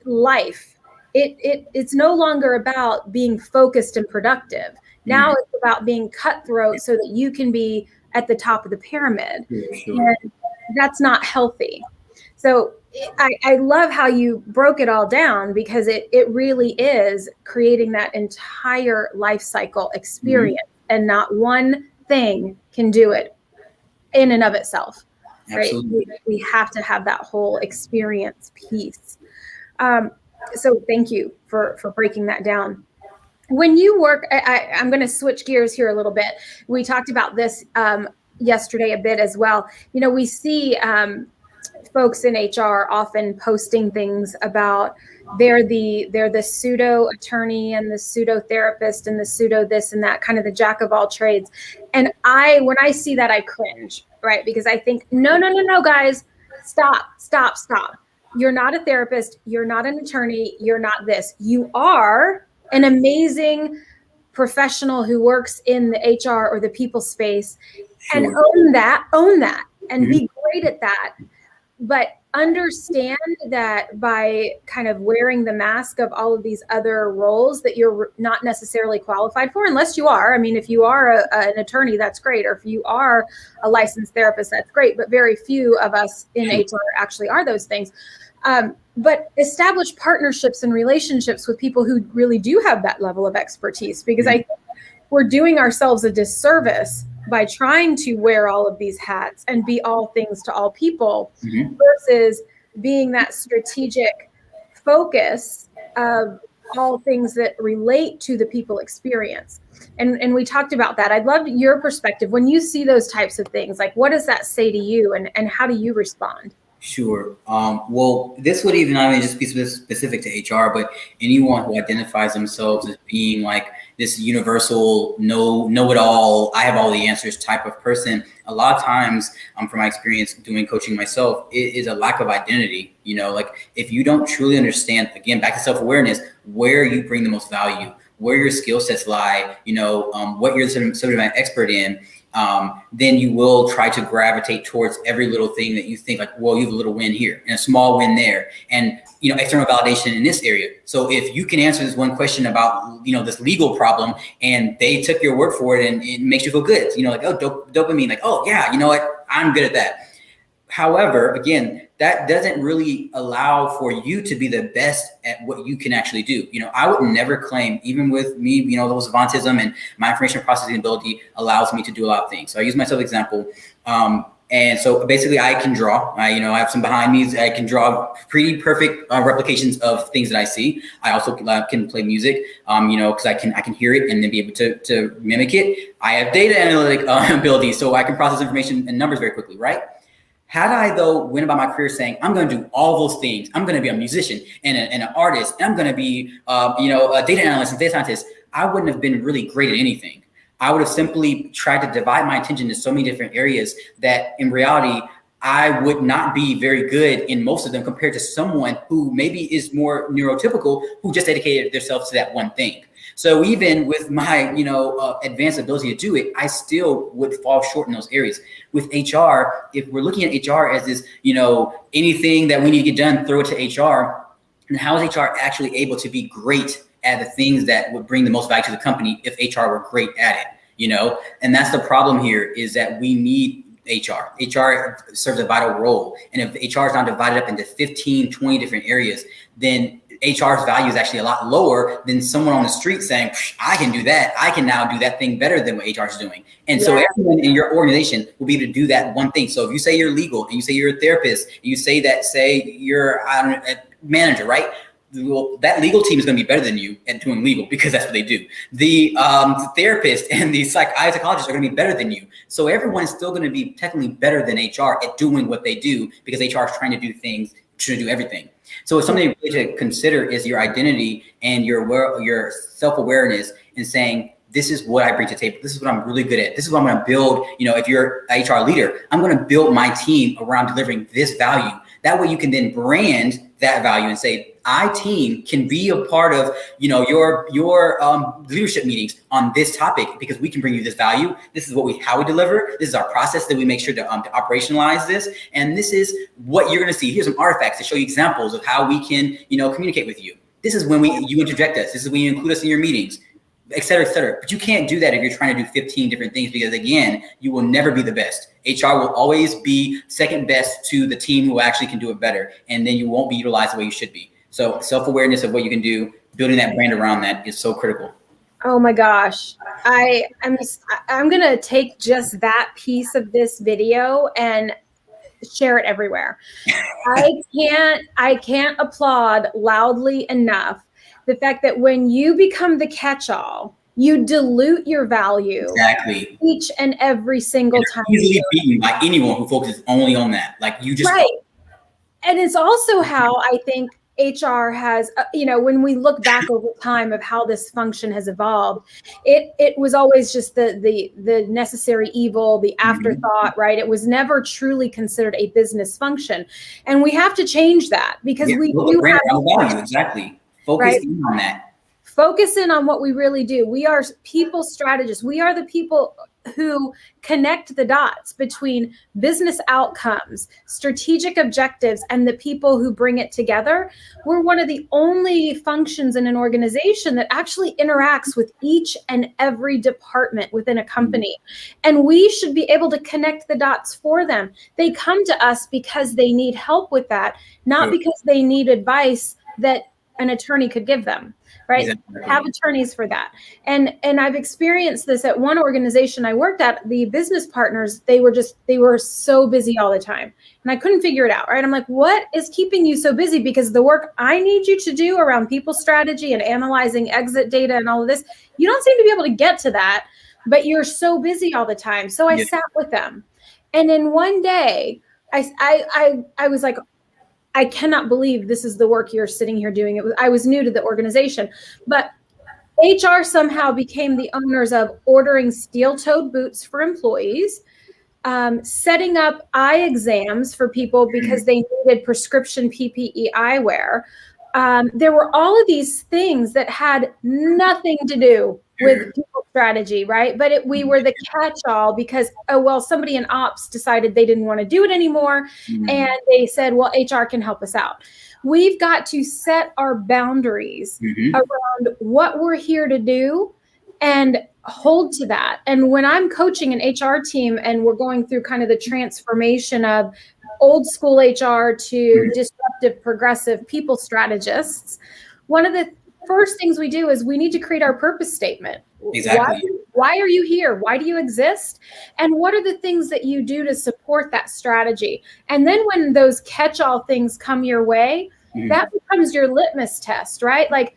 life. It's no longer about being focused and productive. Now it's about being cutthroat so that you can be at the top of the pyramid. And that's not healthy. So I love how you broke it all down, because it really is creating that entire life cycle experience, and not one thing can do it in and of itself. Right? We have to have that whole experience piece. So thank you for breaking that down. When you work, I'm going to switch gears here a little bit. We talked about this yesterday a bit as well. We see folks in HR often posting things about they're the pseudo attorney and the pseudo therapist and the pseudo this and that, kind of the jack of all trades. And when I see that, I cringe, right? Because I think, no, guys, stop. You're not a therapist. You're not an attorney. You're not this. You are an amazing professional who works in the HR or the people space, and own that and be great at that. But understand that by kind of wearing the mask of all of these other roles that you're not necessarily qualified for, unless you are. I mean, if you are an attorney, that's great. Or if you are a licensed therapist, that's great. But very few of us in HR actually are those things. But establish partnerships and relationships with people who really do have that level of expertise, because I think we're doing ourselves a disservice by trying to wear all of these hats and be all things to all people, versus being that strategic focus of all things that relate to the people experience. And we talked about that. I'd love your perspective. When you see those types of things, like, what does that say to you, and how do you respond? Sure. Well, this would even not even just be specific to HR, but anyone who identifies themselves as being like this universal know-it-all, I have all the answers type of person. A lot of times, from my experience doing coaching myself, it is a lack of identity. Like, if you don't truly understand, again, back to self-awareness, where you bring the most value, where your skill sets lie, what you're the subject matter expert in, then you will try to gravitate towards every little thing that you think like, well, you have a little win here and a small win there, and external validation in this area. So if you can answer this one question about this legal problem, and they took your word for it, and it makes you feel good, like, oh, dopamine, like, oh yeah, you know what, I'm good at that. However, again, that doesn't really allow for you to be the best at what you can actually do. I would never claim, even with me, those avantism and my information processing ability allows me to do a lot of things. So I use myself as example. And so basically I can draw, I have some behind me. I can draw pretty perfect replications of things that I see. I also can play music, because I can hear it and then be able to mimic it. I have data analytic ability, so I can process information and numbers very quickly, right? Had I, though, went about my career saying, I'm going to do all those things, I'm going to be a musician and an artist, and I'm going to be, a data analyst and data scientist, I wouldn't have been really great at anything. I would have simply tried to divide my attention to so many different areas that in reality, I would not be very good in most of them compared to someone who maybe is more neurotypical, who just dedicated themselves to that one thing. So even with my, advanced ability to do it, I still would fall short in those areas. With HR, if we're looking at HR as this, anything that we need to get done, throw it to HR, then how is HR actually able to be great at the things that would bring the most value to the company if HR were great at it, And that's the problem here, is that we need HR. HR serves a vital role. And if HR is now divided up into 15, 20 different areas, then HR's value is actually a lot lower than someone on the street saying, I can do that. I can now do that thing better than what HR is doing. And so everyone in your organization will be able to do that one thing. So if you say you're legal and you say you're a therapist, and you say you're a manager, right? Well, that legal team is going to be better than you at doing legal, because that's what they do. The therapist and the psychologists are going to be better than you. So everyone is still going to be technically better than HR at doing what they do, because HR is trying to do things, trying to do everything. So it's something really to consider is your identity and your self-awareness, and saying, this is what I bring to the table. This is what I'm really good at. This is what I'm going to build. If you're an HR leader, I'm going to build my team around delivering this value. That way you can then brand that value and say, I team can be a part of, your leadership meetings on this topic, because we can bring you this value. This is how we deliver. This is our process that we make sure to operationalize this. And this is what you're going to see. Here's some artifacts to show you examples of how we can, communicate with you. This is when you interject us. This is when you include us in your meetings, et cetera, et cetera. But you can't do that if you're trying to do 15 different things, because again, you will never be the best. HR will always be second best to the team who actually can do it better. And then you won't be utilized the way you should be. So self-awareness of what you can do, building that brand around that is so critical. Oh my gosh. I'm going to take just that piece of this video and share it everywhere. I can't applaud loudly enough the fact that when you become the catch-all, you dilute your value exactly each and every single time. Easily beaten by anyone who focuses only on that. Like you just right. And it's also how I think HR has, when we look back over time of how this function has evolved, it was always just the necessary evil, the afterthought, right? It was never truly considered a business function. And we have to change that, because we do have value. Exactly. Focus in on that. Focus in on what we really do. We are people strategists. We are the people who connect the dots between business outcomes, strategic objectives, and the people who bring it together. We're one of the only functions in an organization that actually interacts with each and every department within a company. And we should be able to connect the dots for them. They come to us because they need help with that, not because they need advice that an attorney could give them. Right? Exactly. Have attorneys for that. And I've experienced this at one organization I worked at. The business partners, they were so busy all the time. And I couldn't figure it out, right? I'm like, what is keeping you so busy? Because the work I need you to do around people strategy and analyzing exit data and all of this, you don't seem to be able to get to that, but you're so busy all the time. So I sat with them. And then one day I was like, I cannot believe this is the work you're sitting here doing. I was new to the organization, but HR somehow became the owners of ordering steel-toed boots for employees, setting up eye exams for people because they needed prescription PPE eyewear. There were all of these things that had nothing to do with people strategy, right? But we were the catch-all because, oh, well, somebody in ops decided they didn't want to do it anymore. And they said, well, HR can help us out. We've got to set our boundaries around what we're here to do and hold to that. And when I'm coaching an HR team and we're going through kind of the transformation of old school HR to disruptive, progressive people strategists, one of the first things we do is we need to create our purpose statement. Exactly. Why are you here? Why do you exist? And what are the things that you do to support that strategy? And then when those catch-all things come your way, that becomes your litmus test, right? Like,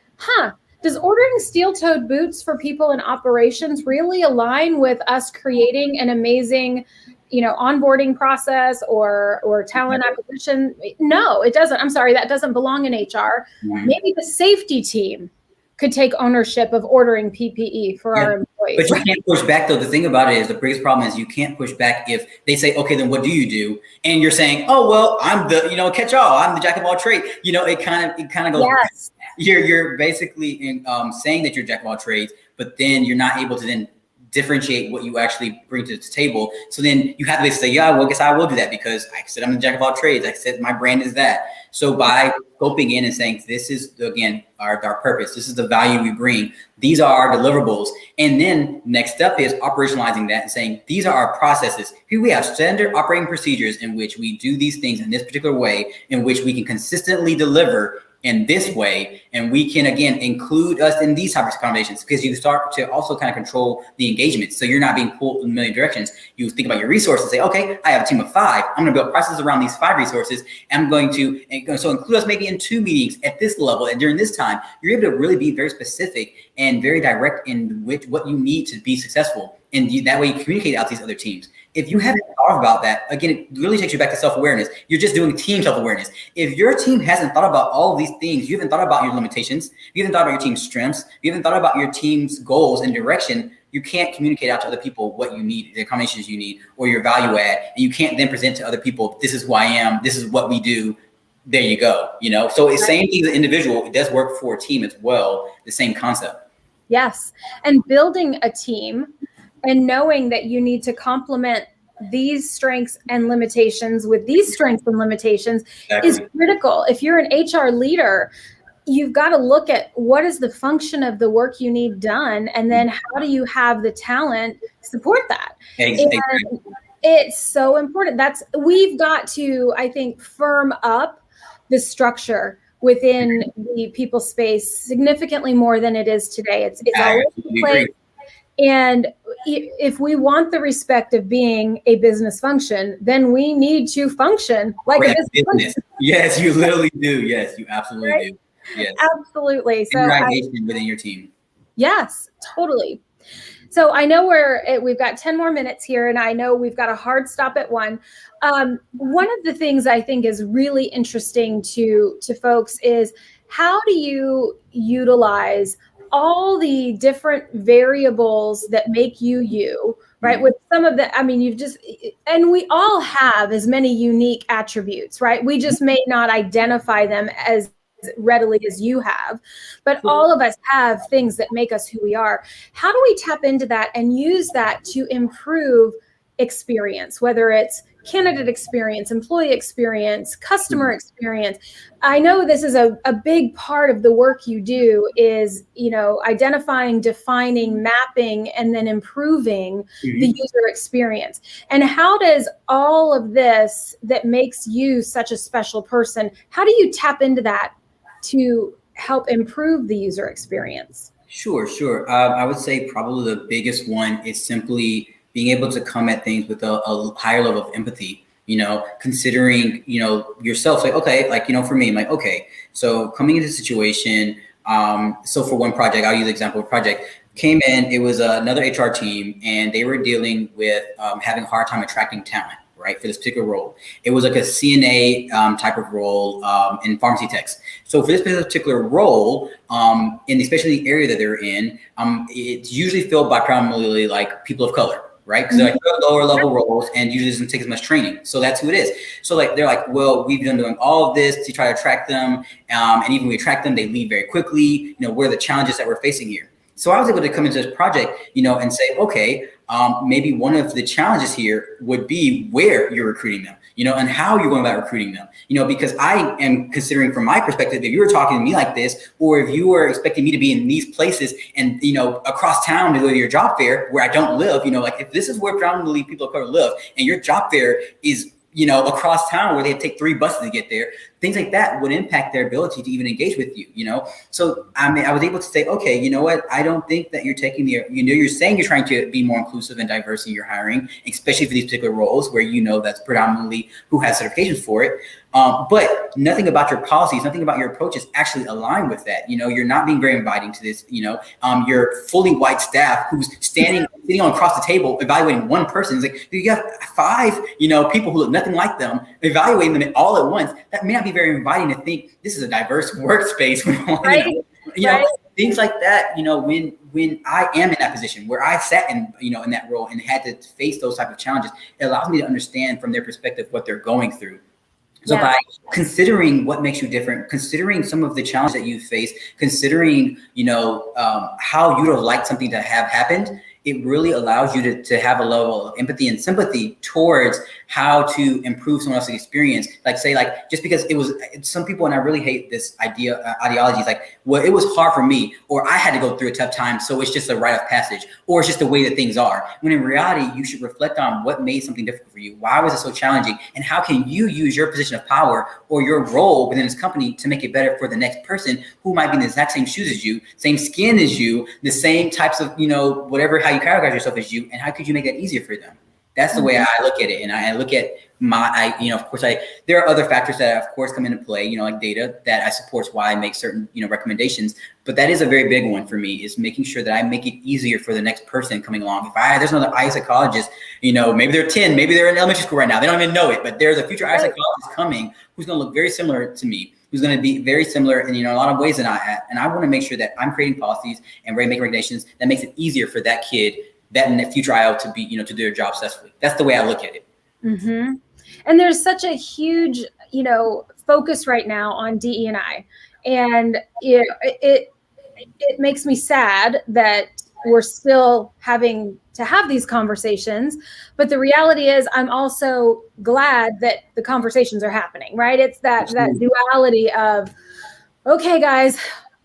does ordering steel-toed boots for people in operations really align with us creating an amazing, onboarding process or talent acquisition? No, it doesn't. I'm sorry, that doesn't belong in HR. Maybe the safety team could take ownership of ordering PPE for our employees. But you can't push back, though. The thing about it is, the biggest problem is you can't push back if they say, okay, then what do you do? And you're saying, oh, well, I'm the catch-all. I'm the jack of all trades. It kind of goes. Yes. You're basically saying that you're jack of all trades, but then you're not able to then differentiate what you actually bring to the table. So then you have to say, yeah, well, I guess I will do that because I said I'm the jack of all trades. I said my brand is that. So by scoping in and saying, this is, again, our purpose. This is the value we bring. These are our deliverables. And then next step is operationalizing that and saying, these are our processes. Here we have standard operating procedures in which we do these things in this particular way, in which we can consistently deliver in this way, and we can again include us in these types of accommodations, because you start to also kind of control the engagement. So you're not being pulled in a million directions. You think about your resources, say, okay, I have a team of 5. I'm going to build processes around these 5 resources. I'm going to include us maybe in 2 meetings at this level, and during this time, you're able to really be very specific and very direct in what you need to be successful. And that way you communicate out to these other teams. If you haven't thought about that, again, it really takes you back to self-awareness. You're just doing team self-awareness. If your team hasn't thought about all of these things, you haven't thought about your limitations, you haven't thought about your team's strengths, you haven't thought about your team's goals and direction, you can't communicate out to other people what you need, the accommodations you need, or your value add. And you can't then present to other people, this is who I am, this is what we do. There you go. So it's same thing as an individual. It does work for a team as well. The same concept. Yes. And building a team and knowing that you need to complement these strengths and limitations with these strengths and limitations is critical. If you're an HR leader, you've got to look at what is the function of the work you need done, and then how do you have the talent support that? Exactly. And it's so important. We've got to, I think, firm up the structure within the people space significantly more than it is today. It's always in place. And if we want the respect of being a business function, then we need to function like a business. Yes, you literally do. Yes, you absolutely do. Yes. Absolutely. So within your team. Yes, totally. So I know we've got 10 more minutes here, and I know we've got a hard stop at 1. One of the things I think is really interesting to folks is, how do you utilize all the different variables that make you, right? With some of and we all have as many unique attributes, right? We just may not identify them as readily as you have, but all of us have things that make us who we are. How do we tap into that and use that to improve experience, whether it's candidate experience, employee experience, customer experience? I know this is a big part of the work you do is, identifying, defining, mapping, and then improving the user experience. And how does all of this that makes you such a special person, how do you tap into that to help improve the user experience? Sure. I would say probably the biggest one is simply being able to come at things with a higher level of empathy, considering, yourself, like, okay, like, for me, I'm like, okay, so coming into the situation, so for one project, I'll use the example of project, came in, it was another HR team, and they were dealing with having a hard time attracting talent, right, for this particular role. It was like a CNA type of role in pharmacy techs. So for this particular role, especially the area that they're in, it's usually filled by primarily like people of color, right? Because they're like lower level roles and usually doesn't take as much training. So that's who it is. So like, they're like, well, we've been doing all of this to try to attract them. And even when we attract them, they leave very quickly. What are the challenges that we're facing here? So I was able to come into this project, and say, okay, maybe one of the challenges here would be where you're recruiting them, and how you're going about recruiting them, because I am considering from my perspective, if you were talking to me like this, or if you were expecting me to be in these places and, across town to go to your job fair where I don't live, like if this is where predominantly people of color live and your job fair is, across town where they take 3 buses to get there, things like that would impact their ability to even engage with you, So, I was able to say, okay, you know what? I don't think that you're taking you're saying you're trying to be more inclusive and diverse in your hiring, especially for these particular roles where, that's predominantly who has certifications for it. But nothing about your policies, nothing about your approaches actually align with that. You're not being very inviting to this, you're fully white staff who's sitting on across the table evaluating one person. It's like, you got 5, people who look nothing like them, evaluating them all at once. That may not be very inviting to think this is a diverse workspace. Right. Things like that, when I am in that position where I sat in, in that role and had to face those type of challenges, it allows me to understand from their perspective what they're going through. So by considering what makes you different, considering some of the challenges that you face, considering, how you would have liked something to have happened, it really allows you to have a level of empathy and sympathy towards how to improve someone else's experience. Like say, just because it was some people, and I really hate this ideology, is like, well, it was hard for me, or I had to go through a tough time, so it's just a rite of passage, or it's just the way that things are. When in reality, you should reflect on what made something difficult for you. Why was it so challenging? And how can you use your position of power or your role within this company to make it better for the next person who might be in the exact same shoes as you, same skin as you, the same types of, whatever, how you categorize yourself as you, and how could you make that easier for them? That's the way I look at it. And I look at of course, there are other factors that of course come into play, like data that I supports why I make certain, recommendations. But that is a very big one for me, is making sure that I make it easier for the next person coming along. If there's another eye psychologist, maybe they're 10, maybe they're in elementary school right now, they don't even know it, but there's a future eye psychologist coming who's going to look very similar to me, who's going to be very similar in a lot of ways than and I want to make sure that I'm creating policies and making regulations that makes it easier for that kid, that in the future IO, to be, to do their job successfully. That's the way I look at it. Mm-hmm. And there's such a huge, focus right now on DE&I, and it makes me sad that we're still having to have these conversations. But the reality is, I'm also glad that the conversations are happening, right? It's that duality of, okay, guys,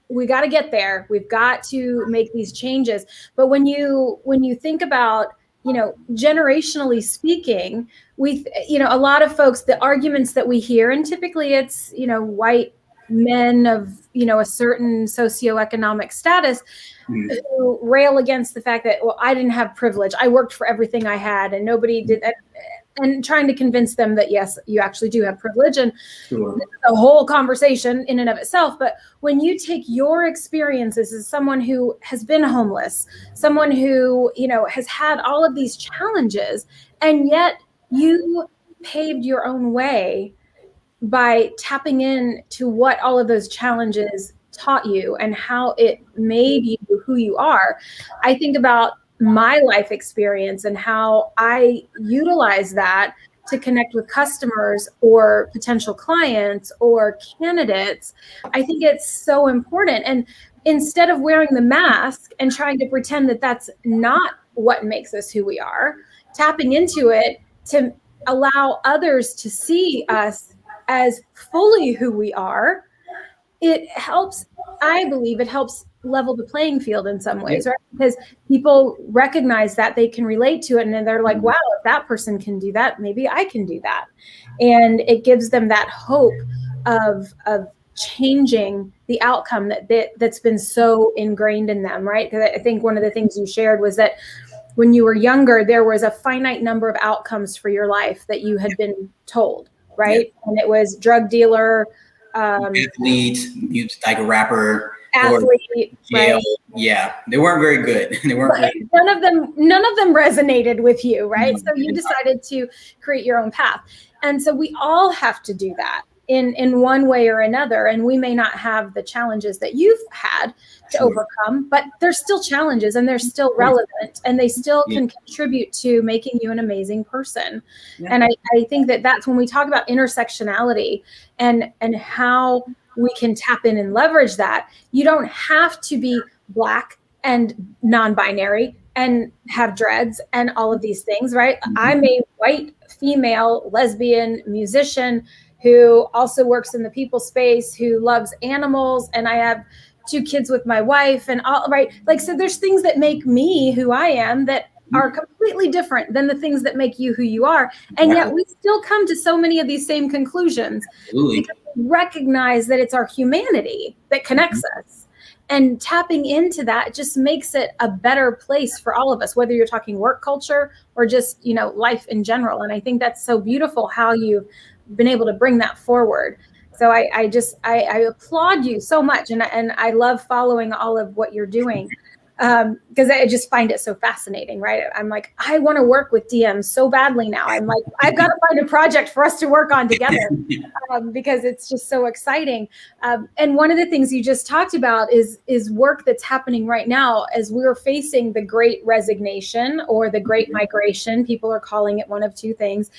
we got to get there. We've got to make these changes. But when you think about, generationally speaking, a lot of folks, the arguments that we hear, and typically it's, white men of, a certain socioeconomic status, who rail against the fact that, well, I didn't have privilege. I worked for everything I had and nobody did that. And trying to convince them that, yes, you actually do have privilege. And sure, the whole conversation in and of itself. But when you take your experiences as someone who has been homeless, someone who, has had all of these challenges, and yet you paved your own way by tapping in to what all of those challenges taught you and how it made you who you are. I think about my life experience and how I utilize that to connect with customers or potential clients or candidates. I think it's so important. And instead of wearing the mask and trying to pretend that that's not what makes us who we are, tapping into it to allow others to see us as fully who we are, it helps, I believe it helps level the playing field in some ways, right? Because people recognize that, they can relate to it, and then they're like, wow, if that person can do that, maybe I can do that. And it gives them that hope of changing the outcome that's been so ingrained in them, right? Because I think one of the things you shared was that when you were younger, there was a finite number of outcomes for your life that you had been told, right? Yeah. And it was drug dealer, athlete, like a rapper, athlete, jail. Right? Yeah, they weren't very good. They weren't. Right. None of them resonated with you, right? Mm-hmm. So you decided to create your own path, and so we all have to do that in one way or another. And we may not have the challenges that you've had to overcome, but there's still challenges, and they're still relevant, and they still can contribute to making you an amazing person. Yeah. And I think that's when we talk about intersectionality and how we can tap in and leverage that. You don't have to be Black and non-binary and have dreads and all of these things, right? I'm a white female lesbian musician who also works in the people space, who loves animals, and I have 2 kids with my wife and all, right? Like, so there's things that make me who I am that are completely different than the things that make you who you are. And yet we still come to so many of these same conclusions because we recognize that it's our humanity that connects us. And tapping into that just makes it a better place for all of us, whether you're talking work culture or just, you know, life in general. And I think that's so beautiful how you've been able to bring that forward. So I applaud you so much. And I love following all of what you're doing. Because I just find it so fascinating, right? I'm like, I want to work with Diem so badly now. I'm like, I've got to find a project for us to work on together because it's just so exciting. And one of the things you just talked about is work that's happening right now as we're facing the Great Resignation or the Great Migration. People are calling it one of 2 things,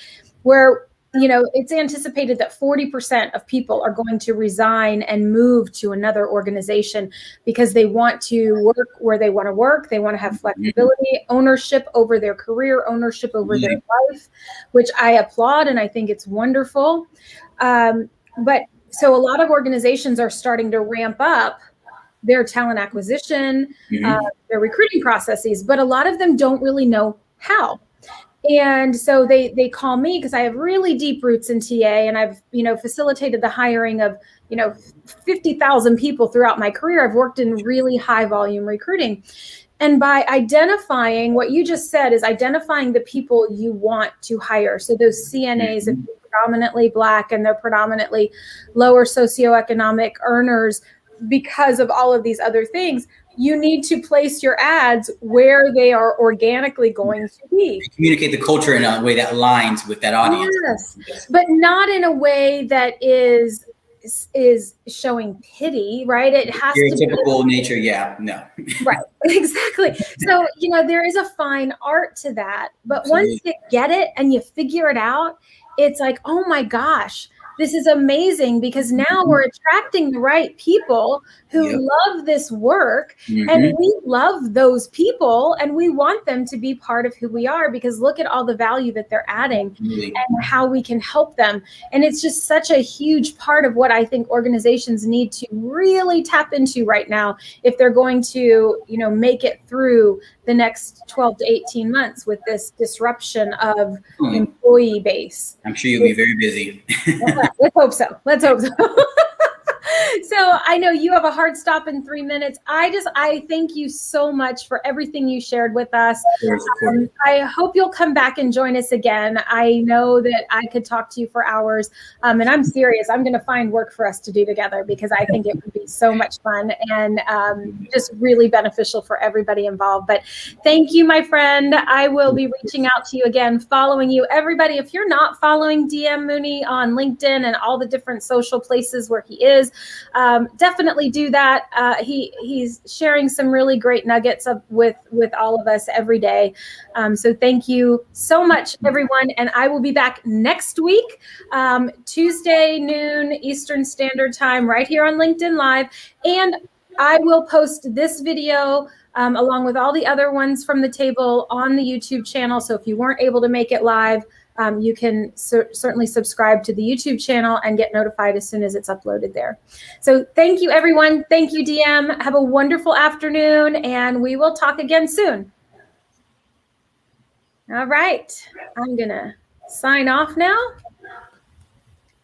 where you know, it's anticipated that 40% of people are going to resign and move to another organization because they want to work where they want to work. They want to have flexibility, ownership over their career, ownership over their life, which I applaud and I think it's wonderful. But so a lot of organizations are starting to ramp up their talent acquisition, their recruiting processes, but a lot of them don't really know how. And so they call me because I have really deep roots in TA, and I've, you know, facilitated the hiring of, you know, 50,000 people throughout my career. I've worked in really high volume recruiting. And by identifying what you just said is identifying the people you want to hire. So those CNAs, if they're predominantly Black and they're predominantly lower socioeconomic earners because of all of these other things, you need to place your ads where they are organically going to be. Communicate the culture in a way that aligns with that audience. Yes, but not in a way that is showing pity, right? It has to be typical nature. Yeah, no. Right, exactly. So, you know, there is a fine art to that, but once you get it and you figure it out, it's like, oh my gosh, this is amazing, because now we're attracting the right people who love this work, and we love those people and we want them to be part of who we are, because look at all the value that they're adding and how we can help them. And it's just such a huge part of what I think organizations need to really tap into right now if they're going to, you know, make it through the next 12 to 18 months with this disruption of employee base. I'm sure you'll be very busy. Let's hope so. Let's hope so. So I know you have a hard stop in 3 minutes. I thank you so much for everything you shared with us. Of course. I hope you'll come back and join us again. I know that I could talk to you for hours, and I'm serious. I'm going to find work for us to do together, because I think it would be so much fun and just really beneficial for everybody involved. But thank you, my friend. I will be reaching out to you again, following you. Everybody, if you're not following Diem Mooney on LinkedIn and all the different social places where he is, definitely do that. He's sharing some really great nuggets with all of us every day. So thank you so much, everyone. And I will be back next week, Tuesday noon Eastern Standard Time, right here on LinkedIn Live. And I will post this video along with all the other ones from the table on the YouTube channel. So if you weren't able to make it live, you can certainly subscribe to the YouTube channel and get notified as soon as it's uploaded there. So thank you, everyone. Thank you, Diem. Have a wonderful afternoon, and we will talk again soon. All right. I'm going to sign off now.